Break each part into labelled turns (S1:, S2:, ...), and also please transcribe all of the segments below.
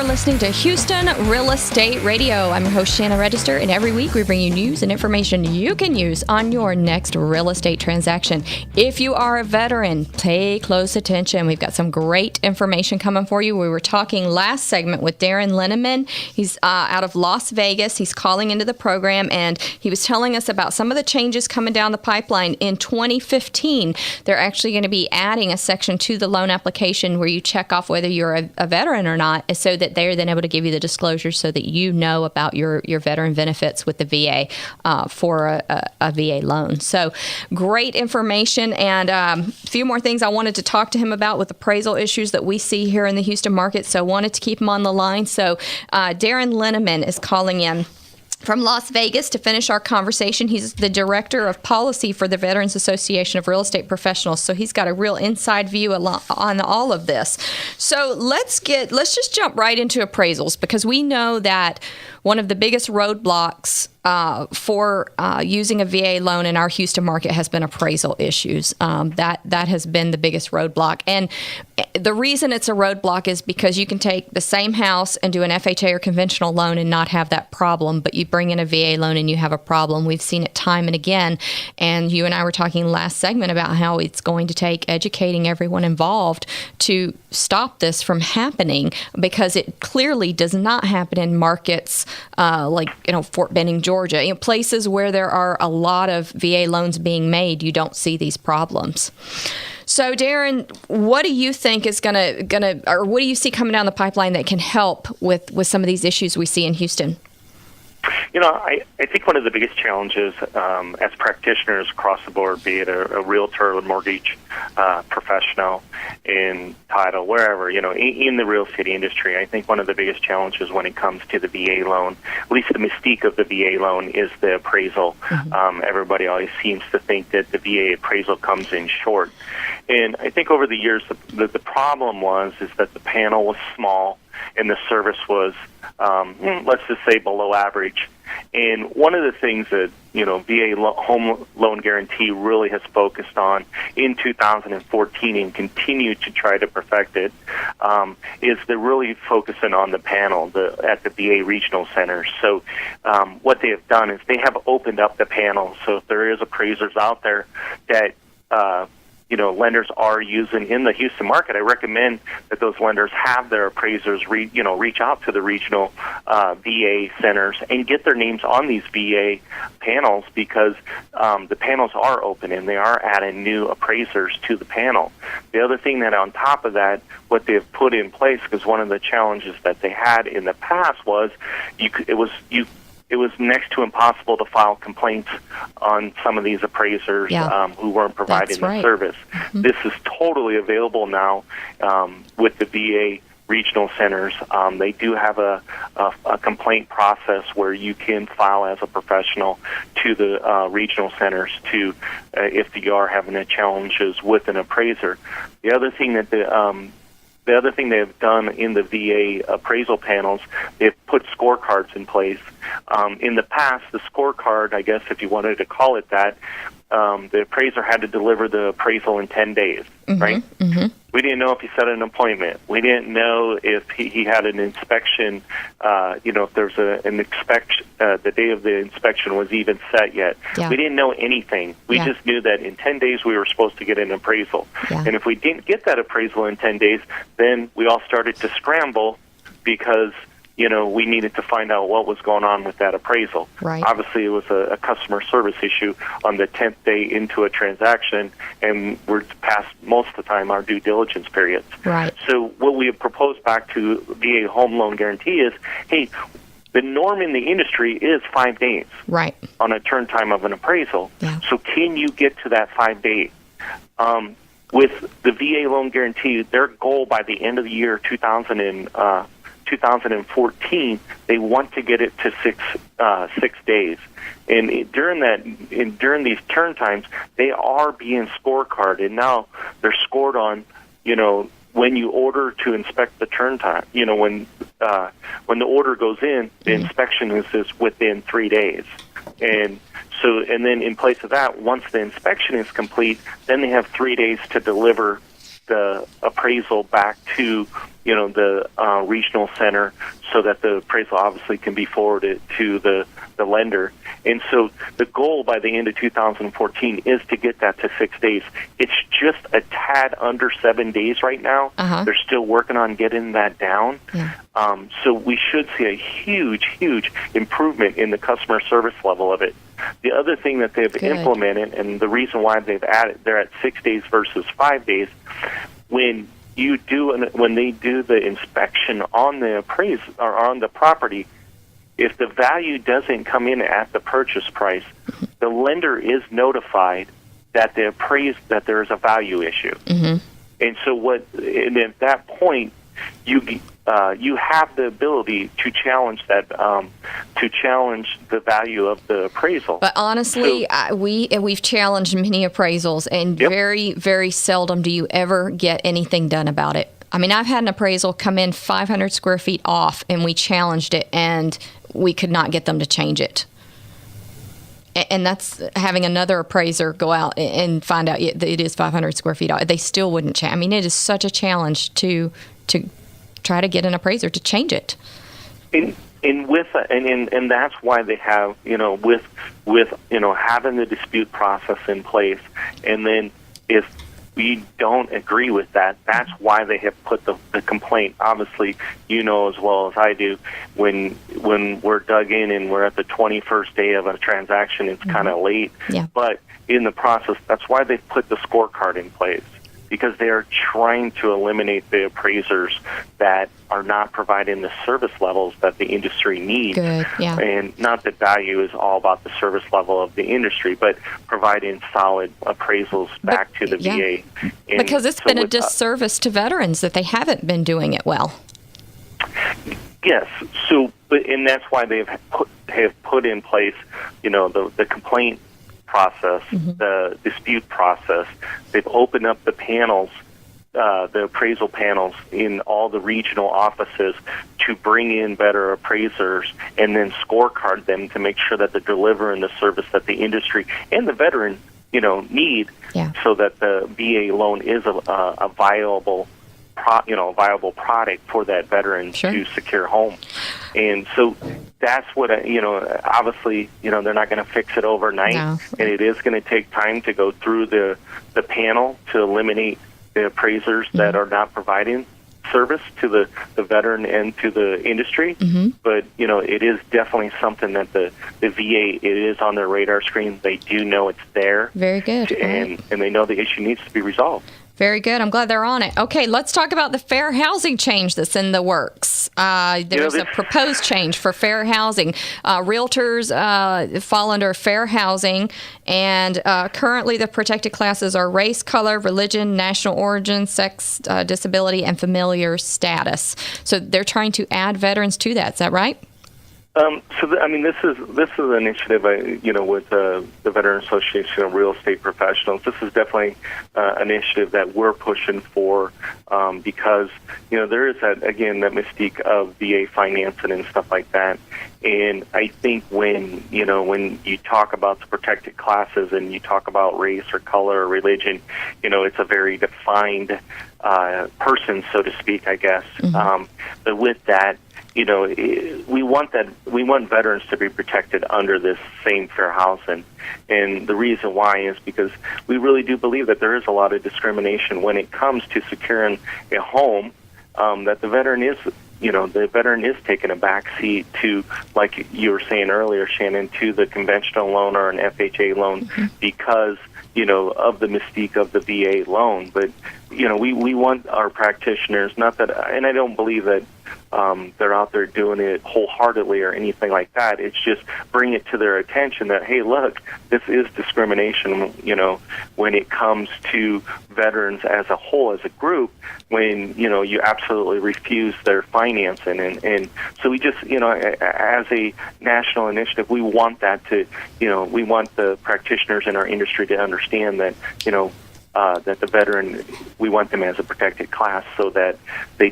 S1: You're listening to Houston Real Estate Radio. I'm your host, Shannon Register, and every week we bring you news and information you can use on your next real estate transaction. If you are a veteran, pay close attention. We've got some great information coming for you. We were talking last segment with Darren Lennemann. He's out of Las Vegas. He's calling into the program, and he was telling us about some of the changes coming down the pipeline. In 2015, they're actually going to be adding a section to the loan application where you check off whether you're a veteran or not, so that they're then able to give you the disclosure so that you know about your veteran benefits with the VA for a VA loan. So great information, and a few more things I wanted to talk to him about with appraisal issues that we see here in the Houston market, so wanted to keep him on the line. So Darren Lennemann is calling in from Las Vegas to finish our conversation. He's the Director of Policy for the Veterans Association of Real Estate Professionals, so he's got a real inside view on all of this. So let's just jump right into appraisals, because we know that one of the biggest roadblocks for using a VA loan in our Houston market has been appraisal issues. That has been the biggest roadblock. And the reason it's a roadblock is because you can take the same house and do an FHA or conventional loan and not have that problem, but you bring in a VA loan and you have a problem. We've seen it time and again. And you and I were talking last segment about how it's going to take educating everyone involved to stop this from happening, because it clearly does not happen in markets like Fort Benning, Georgia. Places where there are a lot of VA loans being made, you don't see these problems. So, Darren, what do you think is gonna, or what do you see coming down the pipeline that can help with some of these issues we see in Houston?
S2: I think one of the biggest challenges as practitioners across the board, be it a realtor, a mortgage professional, in title, wherever, in the real estate industry, I think one of the biggest challenges when it comes to the VA loan, at least the mystique of the VA loan, is the appraisal. Mm-hmm. Everybody always seems to think that the VA appraisal comes in short. And I think over the years, the problem is that the panel was small and the service was, let's just say, below average. And one of the things that, VA Home Loan Guarantee really has focused on in 2014 and continued to try to perfect it, is they're really focusing on the panel at the VA regional centers. So what they have done is they have opened up the panel. So if there is appraisers out there that lenders are using in the Houston market, I recommend that those lenders have their appraisers reach out to the regional VA centers and get their names on these VA panels, because the panels are open and they are adding new appraisers to the panel. The other thing that on top of that, what they've put in place, because one of the challenges that they had in the past was it was next to impossible to file complaints on some of these appraisers who weren't providing the service. Mm-hmm. This is totally available now with the VA regional centers. They do have a complaint process where you can file as a professional to the regional centers if you are having challenges with an appraiser. The other thing that the other thing they've done in the VA appraisal panels, they've put scorecards in place. In the past, the scorecard, I guess if you wanted to call it that, the appraiser had to deliver the appraisal in 10 days, mm-hmm, right? Mm-hmm. We didn't know if he set an appointment. We didn't know if he had an inspection, if there's an inspection, the day of the inspection was even set yet. Yeah. We didn't know anything. We just knew that in 10 days we were supposed to get an appraisal. Yeah. And if we didn't get that appraisal in 10 days, then we all started to scramble because we needed to find out what was going on with that appraisal. Right. Obviously, it was a customer service issue on the 10th day into a transaction, and we're past most of the time our due diligence periods. Right. So what we have proposed back to VA Home Loan Guarantee is, hey, the norm in the industry is 5 days on a turn time of an appraisal. Yeah. So can you get to that 5 days? With the VA Loan Guarantee, their goal by the end of the year 2014, they want to get it to 6 days, and during these turn times, they are being scorecarded. And now they're scored on, when you order to inspect the turn time. When the order goes in, the inspection is within 3 days, and then in place of that, once the inspection is complete, then they have 3 days to deliver the appraisal back to, the regional center so that the appraisal obviously can be forwarded to the lender. And so the goal by the end of 2014 is to get that to 6 days. It's just a tad under 7 days right now. They're still working on getting that down.
S1: Yeah.
S2: So we should see a huge, huge improvement in the customer service level of it. The other thing that they've implemented, and the reason why they're at 6 days versus 5 days, when they do the inspection on the appraisal or on the property, if the value doesn't come in at the purchase price, the lender is notified that there is a value issue. And so and at that point, you have the ability to challenge that, to challenge the value of the appraisal.
S1: But honestly, we've challenged many appraisals, and very, very seldom do you ever get anything done about it. I mean, I've had an appraisal come in 500 square feet off, and we challenged it, and we could not get them to change it. And that's having another appraiser go out and find out it is 500 square feet off. They still wouldn't change. I mean, it is such a challenge to try to get an appraiser to change it. And
S2: that's why they have, with having the dispute process in place, and then if we don't agree with that, that's why they have put the complaint. Obviously, as well as I do, when we're dug in and we're at the 21st day of a transaction, it's kind of late.
S1: Yeah.
S2: But in the process, that's why they've put the scorecard in place, because they are trying to eliminate the appraisers that are not providing the service levels that the industry needs.
S1: Good, yeah.
S2: And not that value is all about the service level of the industry, but providing solid appraisals back to the VA. And
S1: because it's been a disservice to veterans that they haven't been doing it well.
S2: Yes. So, and that's why they have put in place, the complaint process, the dispute process. They've opened up the panels, the appraisal panels in all the regional offices to bring in better appraisers and then scorecard them to make sure that they're delivering the service that the industry and the veteran, need, so that the VA loan is a viable product for that veteran to secure home. And so that's what, obviously, they're not going to fix it overnight.
S1: No.
S2: And it is going to take time to go through the panel to eliminate the appraisers that are not providing service to the veteran and to the industry. But, it is definitely something that the VA, it is on their radar screen. They do know it's there.
S1: Very good.
S2: And they know the issue needs to be resolved.
S1: Very good. I'm glad they're on it. Okay, let's talk about the fair housing change that's in the works. There's a proposed change for fair housing. Realtors fall under fair housing, and currently the protected classes are race, color, religion, national origin, sex, disability, and familiar status. So they're trying to add veterans to that. Is that right?
S2: This is an initiative, with the Veteran Association of Real Estate Professionals. This is definitely an initiative that we're pushing for because, there is that mystique of VA financing and stuff like that. And I think when you talk about the protected classes and you talk about race or color or religion, it's a very defined person, so to speak, I guess. But with that, we want veterans to be protected under this same fair housing. And the reason why is because we really do believe that there is a lot of discrimination when it comes to securing a home, that the veteran is taking a back seat to, like you were saying earlier, Shannon, to the conventional loan or an FHA loan because, of the mystique of the VA loan. But, we want our practitioners, not that, and I don't believe that they're out there doing it wholeheartedly or anything like that. It's just bring it to their attention that, hey, look, this is discrimination, when it comes to veterans as a whole, as a group, when, you absolutely refuse their financing. And so we just, as a national initiative, we want that to, we want the practitioners in our industry to understand that, that the veteran, we want them as a protected class so that they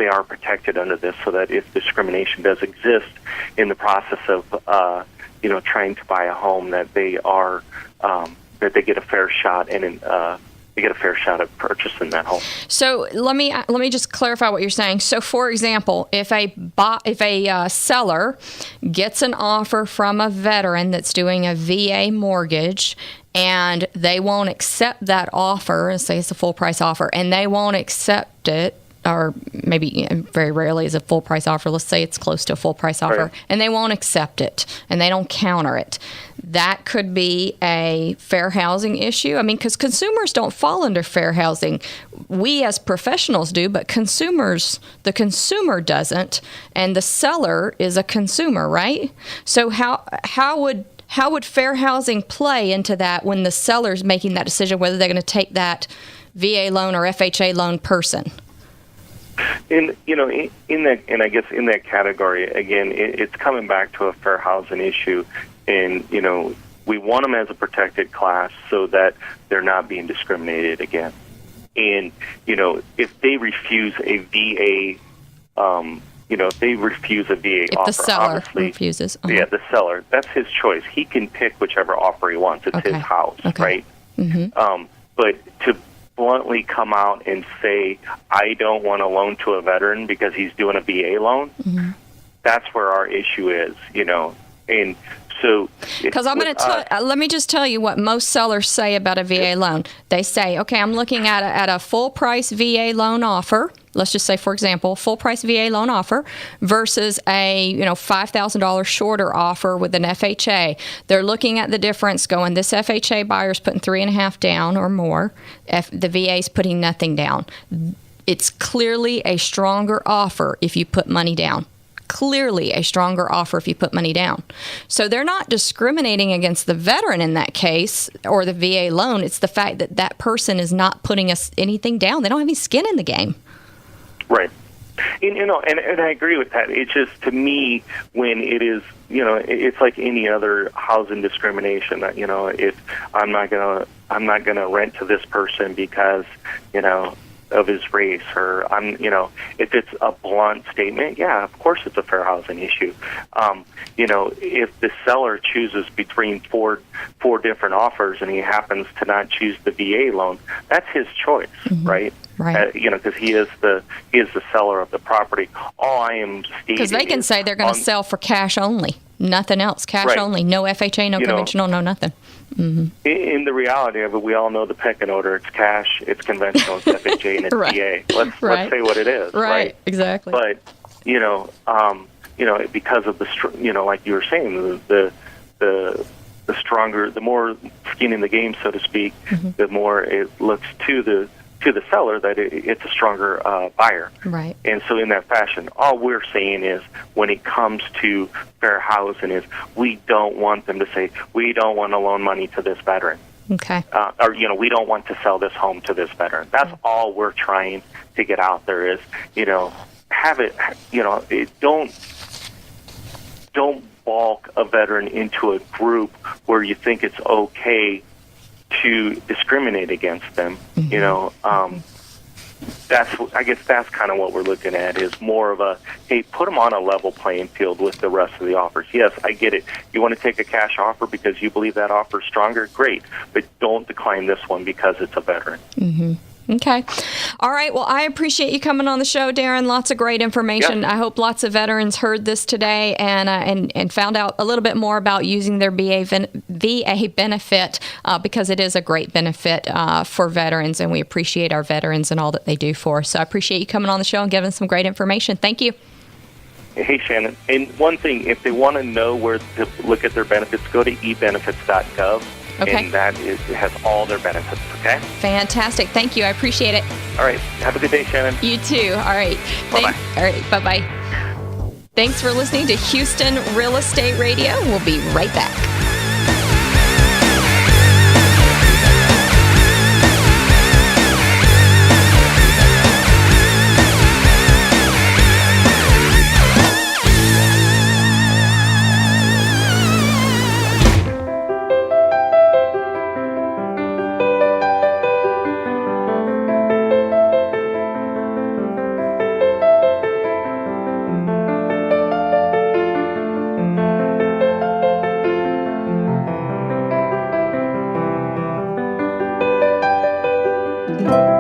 S2: are protected under this, so that if discrimination does exist in the process of, trying to buy a home, that they are, that they get a fair shot and they get a fair shot at purchasing that home.
S1: So let me just clarify what you're saying. So, for example, if a seller gets an offer from a veteran that's doing a VA mortgage, and they won't accept that offer, and say it's a full price offer, and they won't accept it, or maybe very rarely is a full price offer. Let's say it's close to a full price offer,
S2: right,
S1: and they won't accept it, and they don't counter it. That could be a fair housing issue. I mean, because consumers don't fall under fair housing. We as professionals do, but the consumer doesn't, and the seller is a consumer, right? So how would fair housing play into that when the seller's making that decision whether they're going to take that VA loan or FHA loan person?
S2: In that, and I guess in that category, again, it's coming back to a fair housing issue, and we want them as a protected class so that they're not being discriminated against. And if they refuse a VA, if they refuse a VA
S1: if
S2: offer,
S1: the seller
S2: obviously,
S1: refuses,
S2: yeah, the seller, that's his choice. He can pick whichever offer he wants. It's his house, right? Mm-hmm. But to bluntly come out and say, I don't want a loan to a veteran because he's doing a VA loan, mm-hmm. that's where our issue is, and so
S1: because I'm going to let me just tell you what most sellers say about a VA loan. They say, okay, I'm looking at a full price VA loan offer. Let's just say, for example, full price VA loan offer versus a $5,000 shorter offer with an FHA. They're looking at the difference, going, this FHA buyer's putting 3.5 down or more. The VA's putting nothing down. It's clearly a stronger offer if you put money down. Clearly a stronger offer if you put money down. So they're not discriminating against the veteran in that case or the VA loan. It's the fact that that person is not putting anything down. They don't have any skin in the game.
S2: Right. And I agree with that. It's just, to me, when it is, it's like any other housing discrimination. If I'm not gonna rent to this person because of his race, or if it's a blunt statement, yeah, of course it's a fair housing issue. If the seller chooses between four different offers and he happens to not choose the VA loan, that's his choice, mm-hmm. right?
S1: Right.
S2: Because he is the seller of the property. All I am stating,
S1: because they can say they're going to sell for cash only, nothing else, cash
S2: right.
S1: only, no FHA, no conventional, no nothing. Mm-hmm.
S2: In the reality of it, we all know the pecking order. It's cash, it's conventional, it's FHA, and it's
S1: right.
S2: VA. Let's say what it is.
S1: Right. Exactly.
S2: But because of the like you were saying, the stronger, the more skin in the game, so to speak, mm-hmm. the more it looks to the seller that it's a stronger buyer.
S1: Right.
S2: And so in that fashion, all we're saying is, when it comes to fair housing, is we don't want them to say, we don't want to loan money to this veteran.
S1: Okay.
S2: Or we don't want to sell this home to this veteran. That's all we're trying to get out there is, have it, don't bulk a veteran into a group where you think it's okay to discriminate against them. Mm-hmm. I guess that's kind of what we're looking at, is more of a, hey, put them on a level playing field with the rest of the offers. Yes, I get it. You want to take a cash offer because you believe that offer is stronger? Great. But don't decline this one because it's a veteran.
S1: Mm-hmm. Okay. All right. Well, I appreciate you coming on the show, Darren. Lots of great information.
S2: Yep.
S1: I hope lots of veterans heard this today and found out a little bit more about using their VA benefit because it is a great benefit for veterans, and we appreciate our veterans and all that they do for us. So I appreciate you coming on the show and giving some great information. Thank you.
S2: Hey, Shannon. And one thing, if they want to know where to look at their benefits, go to ebenefits.gov.
S1: Okay.
S2: And it has all their benefits, okay?
S1: Fantastic. Thank you. I appreciate it.
S2: All right. Have a good day, Shannon.
S1: You too. All right.
S2: Bye-bye.
S1: All right. Bye-bye. Thanks for listening to Houston Real Estate Radio. We'll be right back. Bye.